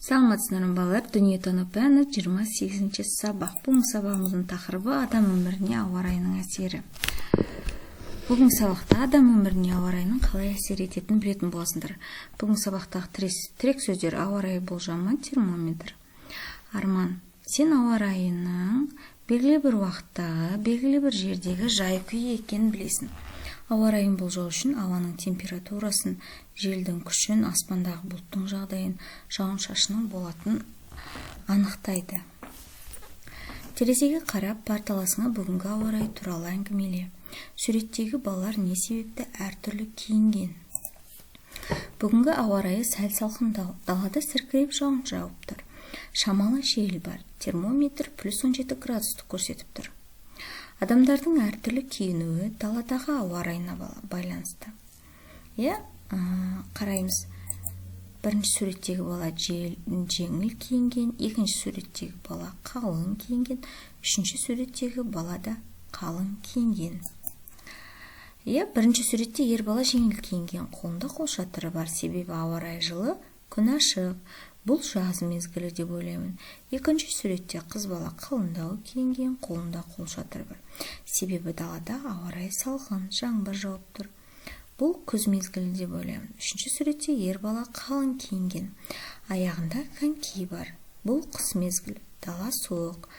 Саламатсыздар балалар, дүниетану пәні 28-ші сабақ. Бүгін сабағымыздың тақырыбы адам өміріне ауа райының әсері. Бүгін сабақта адам өміріне ауа райының қалай әсер ететінін білетін боласыңдар. Бүгін сабақтағы тірек сөздер: ауа райы болжамы, термометр. Арман, сен ауа райының белгілі бір уақыттағы, белгілі бір жердегі жай-күй екенін білесің. Ауа райын болжау үшін ауаның температурасын, желдің күшін, аспандағы бұлттың жағдайын, жауын-шашынның болатынын анықтайды. Терезеге қарап, парталасыңа бүгінгі ауа райы туралы әңгімеле. Суреттегі балалар не себепті әртүрлі киінген? Бүгінгі ауа райы сәл салқындау, далада сіркіреп жауын жауып тұр. Шамалы жел бар, термометр +17 градусты көрсетіп тұр. Адамдардың әртүрлі киінуі даладағы ауа райына байланысты. Қараймыз. Бірінші суреттегі бала жеңіл киінген, екінші суреттегі бала қалың киінген, үшінші суреттегі бала да қалың киінген. Бірінші суретте ер бала жеңіл киінген, қолында қолшатыры бар, себебі ауа райы жылы, күн ашық. Бұл жаз мезгілі деп ойлаймын. Екінші суретте қыз бала қалыңдау киінген, қолында қолшатыры бар, себебі далада ауа райы салқын, жаңбыр жауып тұр. Бұл күз мезгілі деп ойлаймын. Үшінші суретте ер бала қалың киінген, аяғында коньки бар. Бұл қыс мезгілі, дала суық,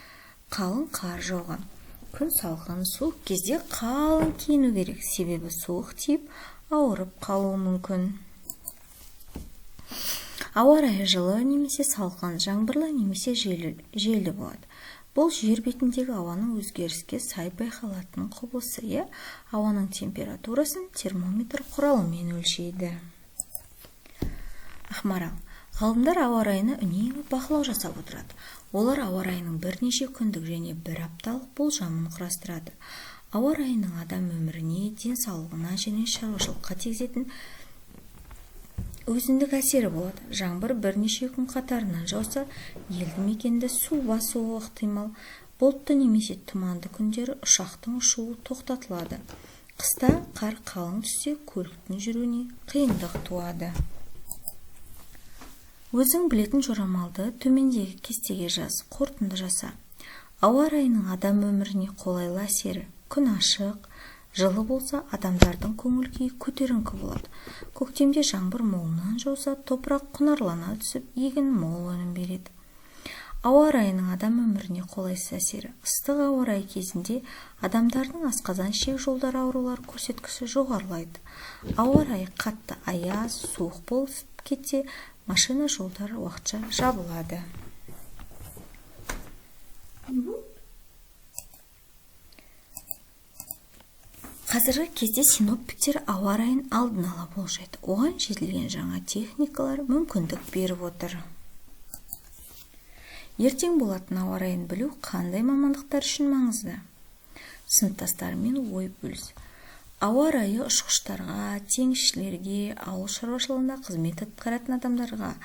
қалың қар жауған. Күн салқын, суық кезде қалың киіну керек, себебі суық тиіп ауырып қалуы мүмкін. Ауа райы жылы немесе салқын, жаңбырлы немесе желді болады. Бұл жер бетіндегі ауаның өзгеріске сай байқалатын құбылысы. Ауаның температурасын термометр құралымен өлшейді. Ақмарал, ғалымдар ауа райына үнемі бақылау жасап отырады. Олар ауа райының бірнеше күндік және бір апталық болжамын құрастырады. Ауа райының адам өміріне, денсаулығына және шаруашылыққа тигізетін өзіндік әсері болады. Жаңбыр бірнеше күн қатарынан жауса, елді мекенді су басуы ықтимал. Бұлтты немесе тұманды күндері ұшақтың ұшуы тоқтатылады. Қыста қар қалың түссе, көліктің жүруіне қиындық туады. Өзің білетін жорамалды төмендегі кестеге жаз, қорытынды жаса. Ауа райының адам өміріне қолайлы әсері: күн ашық, жылы болса, адамдардың көңіл-күйі көтеріңкі болады. Көктемде жаңбыр молынан жауса, топырақ құнарлана түсіп, егін мол өнім береді. Ауа райының адам өміріне қолайсыз әсері: ыстық ауа райы кезінде адамдардың асқазан ішек жолдары аурулар көрсеткіші жоғарылайды. Ауа райы қатты аяз, суық болып кетсе, машина жолдары уақытша жабылады. Қазіргі кезде синоптиктер ауа райын алдын ала болжайды. Оған жетілген жаңа техникалар мүмкіндік беріп отыр. Ертең болатын ауа райын білу қандай мамандықтар үшін маңызды? Сыныптастарымен ой бөліс. Ауа райы ұшқыштарға, теңізшілерге, ауыл шаруашылығында қызмет атқаратын адамдарға,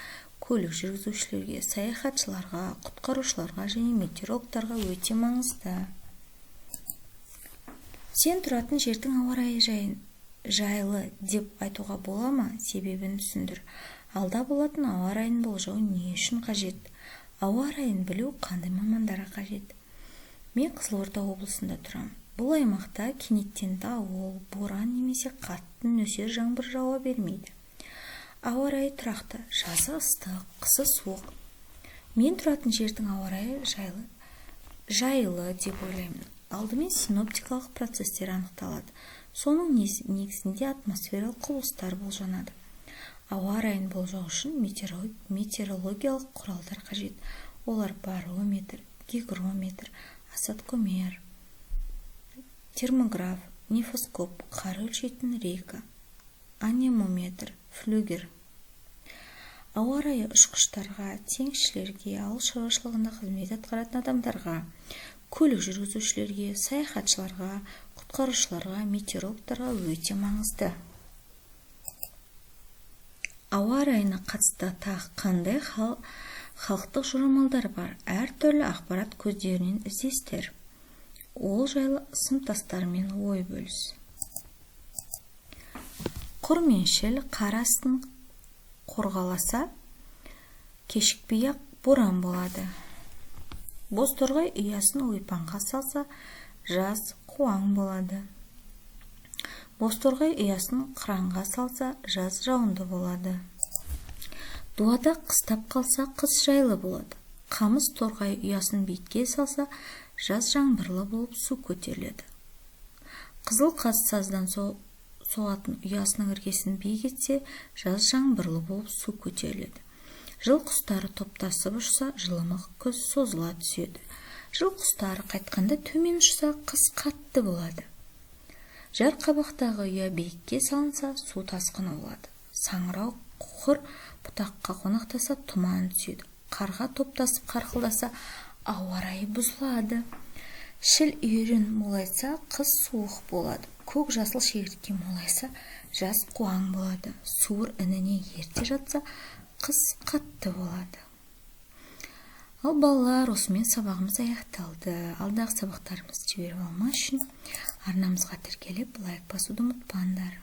көлік жүргізушілерге, саяхатшыларға, құтқарушыларға және метеорологтарға өте маңызды. Сен тұратын жердің ауа райы жайлы деп айтуға бола ма? Себебін түсіндір. Алда болатын ауа райын болжау не үшін қажет? Ауа райын білу қандай мамандарға қажет? Мен Қызылорда облысында тұрам. Бұл аймақта кенеттен дауыл, боран немесе қатты нөсер жаңбыр жауа бермейді. Ауа райы тұрақты, жазы ыстық, қысы суық. Мен тұратын жердің ауа райы жайлы деп ойлаймын. Алдымен синоптикалық процестер анықталады. Соның негізінде атмосфералық құбылыстар болжанады. Ауа райын болжау үшін метеорологиялық құралдар қажет. Олар барометр, гигрометр, осадкомер, термограф, нефоскоп, қар өлшейтін рейка, анемометр, флюгер. Ауа райы ұшқыштарға, теңізшілерге, ауыл шаруашылығында қызмет атқаратын адамдарға, көлік жүргізушілерге, саяхатшыларға, құтқарушыларға, метеорологтарға өте маңызды. Ауа райына қатысты тағы қандай халықтық жорамалдар бар? Әртүрлі ақпарат көздерінен іздестір. Ол жайлы сыныптастармен ой бөліс. Құрменшіл қар астын қорғаласа, кешікпей-ақ боран болады. Бозторғай ұясын ойпаңға салса, жаз қуаң болады. Бозторғай ұясын қыранға салса, жаз жауынды болады. Дуада қыстап қалса, қыс жайлы болады. Қамыс торғай ұясын бетке салса, жаз жаңбырлы болып су көтеріледі. Қызыл қазсаздан соғатын ұясының іргесін биік етсе, жаз жаңбырлы болып су көтеріледі. Жыл құстары топтасып ұшса, жылымық күз созыла түседі. Жыл құстары қайтқанда төмен ұшса, қыс қатты болады. Жар қабақтағы ұя биікке салынса, су тасқыны болады. Саңырау құр бұтаққа қонақтаса, тұман түседі. Қарға топтасып қарқылдаса, ауа райы бұзылады. Шіл үйірін молайса, қыс суық болады. Көк жасыл шегіртке молайса, жаз қуаң болады. Суыр ініне ерте жатса, қыс қатты болады. Ал балалар, осымен сабағымыз аяқталды. Алдағы сабақтарымызды жіберіп алмас үшін арнамызға тіркеліп лайк басуды ұмытпаңдар.